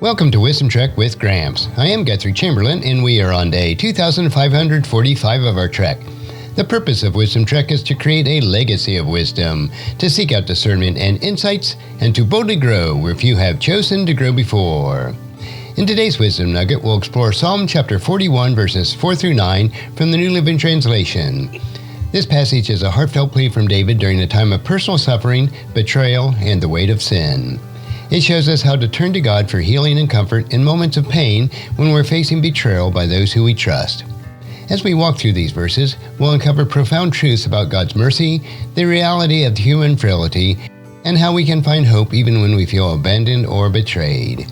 Welcome to Wisdom Trek with Gramps. I am Guthrie Chamberlain, and we are on day 2545 of our trek. The purpose of Wisdom Trek is to create a legacy of wisdom, to seek out discernment and insights, and to boldly grow where few have chosen to grow before. In today's Wisdom Nugget, we'll explore Psalm chapter 41, verses 4 through 9 from the New Living Translation. This passage is a heartfelt plea from David during a time of personal suffering, betrayal, and the weight of sin. It shows us how to turn to God for healing and comfort in moments of pain when we're facing betrayal by those who we trust. As we walk through these verses, we'll uncover profound truths about God's mercy, the reality of human frailty, and how we can find hope even when we feel abandoned or betrayed.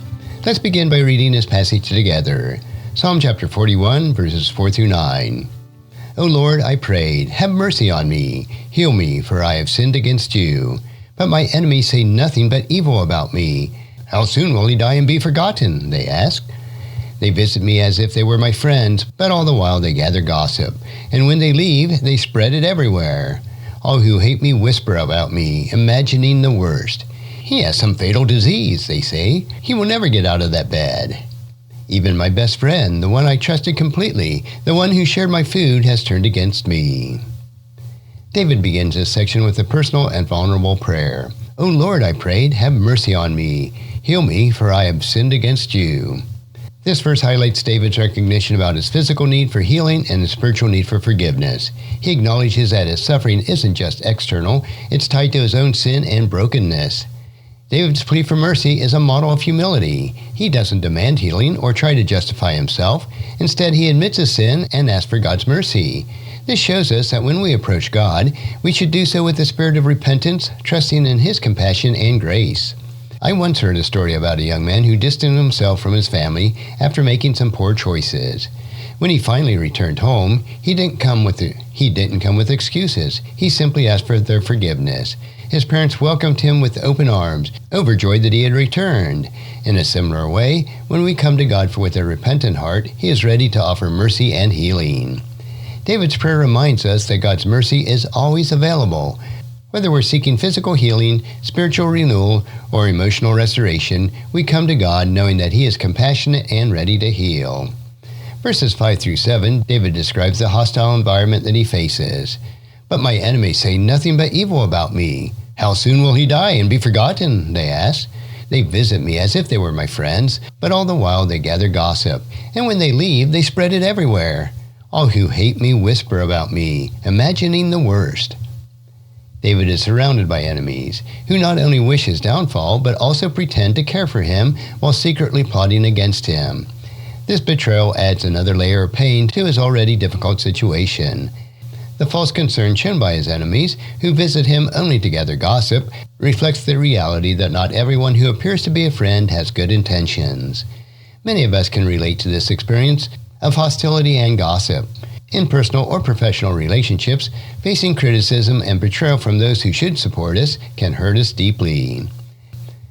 Let's begin by reading this passage together. Psalm chapter 41, verses 4 through 9. O Lord, I prayed, have mercy on me. Heal me, for I have sinned against you. But my enemies say nothing but evil about me. How soon will he die and be forgotten? They ask. They visit me as if they were my friends, but all the while they gather gossip. And when they leave, they spread it everywhere. All who hate me whisper about me, imagining the worst. He has some fatal disease, they say. He will never get out of that bed. Even my best friend, the one I trusted completely, the one who shared my food, has turned against me. David begins this section with a personal and vulnerable prayer. O Lord, I prayed, have mercy on me. Heal me, for I have sinned against you. This verse highlights David's recognition about his physical need for healing and his spiritual need for forgiveness. He acknowledges that his suffering isn't just external, it's tied to his own sin and brokenness. David's plea for mercy is a model of humility. He doesn't demand healing or try to justify himself. Instead, he admits his sin and asks for God's mercy. This shows us that when we approach God, we should do so with a spirit of repentance, trusting in His compassion and grace. I once heard a story about a young man who distanced himself from his family after making some poor choices. When he finally returned home, he didn't come with excuses. He simply asked for their forgiveness. His parents welcomed him with open arms, overjoyed that he had returned. In a similar way, when we come to God with a repentant heart, He is ready to offer mercy and healing. David's prayer reminds us that God's mercy is always available. Whether we're seeking physical healing, spiritual renewal, or emotional restoration, we come to God knowing that He is compassionate and ready to heal. Verses 5 through 7, David describes the hostile environment that he faces. But my enemies say nothing but evil about me. How soon will he die and be forgotten? They ask. They visit me as if they were my friends, but all the while they gather gossip. And when they leave, they spread it everywhere. All who hate me whisper about me, imagining the worst. David is surrounded by enemies, who not only wish his downfall, but also pretend to care for him while secretly plotting against him. This betrayal adds another layer of pain to his already difficult situation. The false concern shown by his enemies, who visit him only to gather gossip, reflects the reality that not everyone who appears to be a friend has good intentions. Many of us can relate to this experience of hostility and gossip. In personal or professional relationships, facing criticism and betrayal from those who should support us can hurt us deeply.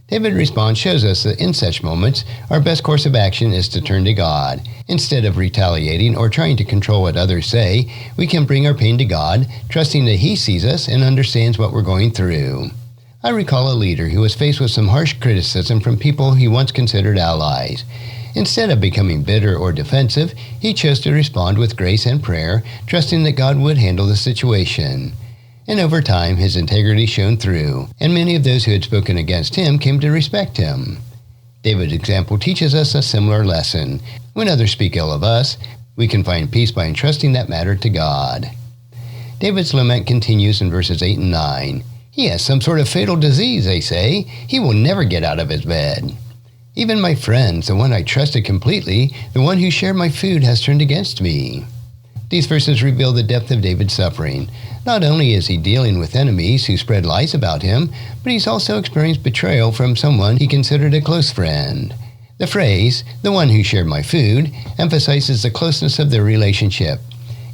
David's response shows us that in such moments, our best course of action is to turn to God. Instead of retaliating or trying to control what others say, we can bring our pain to God, trusting that He sees us and understands what we're going through. I recall a leader who was faced with some harsh criticism from people he once considered allies. Instead of becoming bitter or defensive, he chose to respond with grace and prayer, trusting that God would handle the situation. And over time, his integrity shone through, and many of those who had spoken against him came to respect him. David's example teaches us a similar lesson. When others speak ill of us, we can find peace by entrusting that matter to God. David's lament continues in verses 8 and 9. He has some sort of fatal disease, they say. He will never get out of his bed. Even my friends, the one I trusted completely, the one who shared my food, has turned against me. These verses reveal the depth of David's suffering. Not only is he dealing with enemies who spread lies about him, but he's also experienced betrayal from someone he considered a close friend. The phrase, the one who shared my food, emphasizes the closeness of their relationship.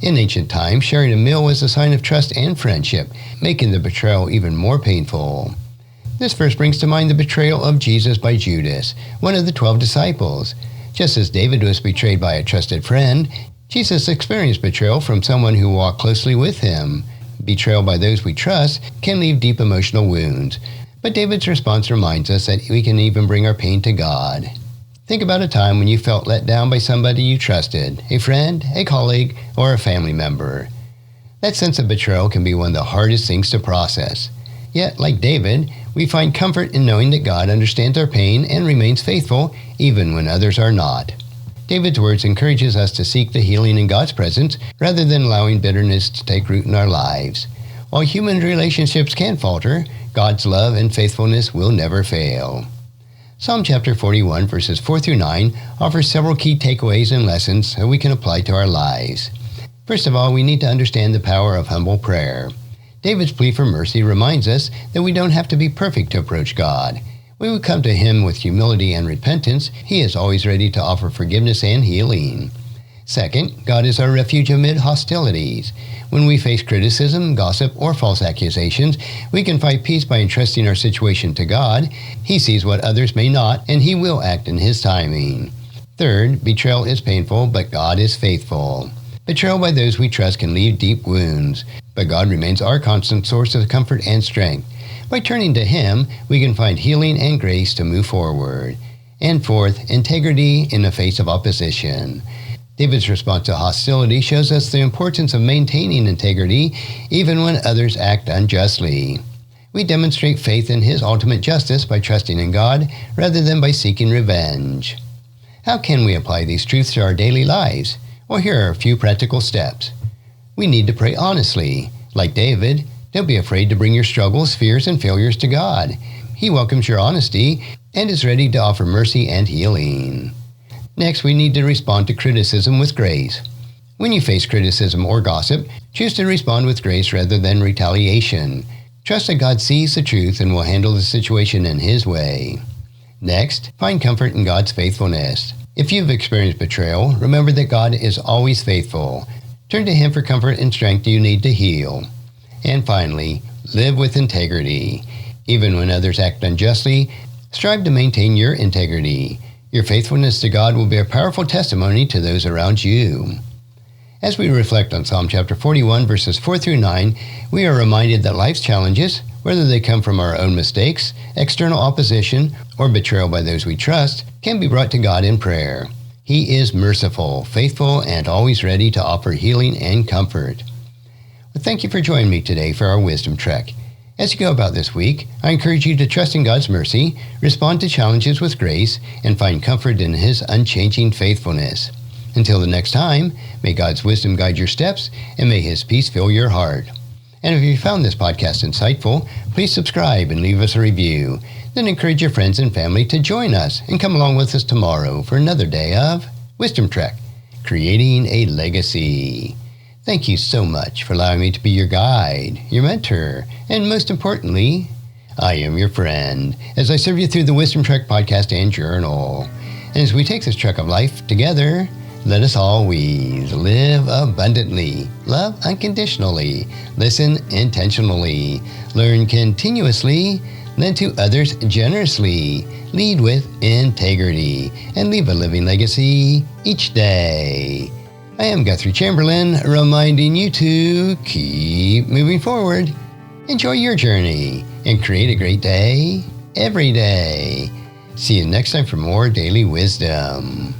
In ancient times, sharing a meal was a sign of trust and friendship, making the betrayal even more painful. This verse brings to mind the betrayal of Jesus by Judas, one of the 12 disciples. Just as David was betrayed by a trusted friend, Jesus experienced betrayal from someone who walked closely with him. Betrayal by those we trust can leave deep emotional wounds, but David's response reminds us that we can even bring our pain to God. Think about a time when you felt let down by somebody you trusted, a friend, a colleague, or a family member. That sense of betrayal can be one of the hardest things to process. Yet, like David, we find comfort in knowing that God understands our pain and remains faithful even when others are not. David's words encourages us to seek the healing in God's presence rather than allowing bitterness to take root in our lives. While human relationships can falter, God's love and faithfulness will never fail. Psalm chapter 41, verses 4 through 9, offers several key takeaways and lessons that we can apply to our lives. First of all, we need to understand the power of humble prayer. David's plea for mercy reminds us that we don't have to be perfect to approach God. When we come to Him with humility and repentance, He is always ready to offer forgiveness and healing. Second, God is our refuge amid hostilities. When we face criticism, gossip, or false accusations, we can find peace by entrusting our situation to God. He sees what others may not, and He will act in His timing. Third, betrayal is painful, but God is faithful. Betrayal by those we trust can leave deep wounds, but God remains our constant source of comfort and strength. By turning to Him, we can find healing and grace to move forward. And fourth, integrity in the face of opposition. David's response to hostility shows us the importance of maintaining integrity even when others act unjustly. We demonstrate faith in His ultimate justice by trusting in God rather than by seeking revenge. How can we apply these truths to our daily lives? Well, here are a few practical steps. We need to pray honestly. Like David, don't be afraid to bring your struggles, fears, and failures to God. He welcomes your honesty and is ready to offer mercy and healing. Next, we need to respond to criticism with grace. When you face criticism or gossip, choose to respond with grace rather than retaliation. Trust that God sees the truth and will handle the situation in His way. Next, find comfort in God's faithfulness. If you've experienced betrayal, remember that God is always faithful. Turn to Him for comfort and strength you need to heal. And finally, live with integrity. Even when others act unjustly, strive to maintain your integrity. Your faithfulness to God will be a powerful testimony to those around you. As we reflect on Psalm chapter 41, verses 4 through 9, we are reminded that life's challenges, whether they come from our own mistakes, external opposition, or betrayal by those we trust, can be brought to God in prayer. He is merciful, faithful, and always ready to offer healing and comfort. Well, thank you for joining me today for our Wisdom Trek. As you go about this week, I encourage you to trust in God's mercy, respond to challenges with grace, and find comfort in His unchanging faithfulness. Until the next time, may God's wisdom guide your steps, and may His peace fill your heart. And if you found this podcast insightful, please subscribe and leave us a review. Then encourage your friends and family to join us and come along with us tomorrow for another day of Wisdom Trek, creating a legacy. Thank you so much for allowing me to be your guide, your mentor, and most importantly, I am your friend as I serve you through the Wisdom Trek podcast and journal. And as we take this trek of life together, let us always live abundantly, love unconditionally, listen intentionally, learn continuously, lend to others generously, lead with integrity, and leave a living legacy each day. I am Guthrie Chamberlain, reminding you to keep moving forward, enjoy your journey, and create a great day every day. See you next time for more daily wisdom.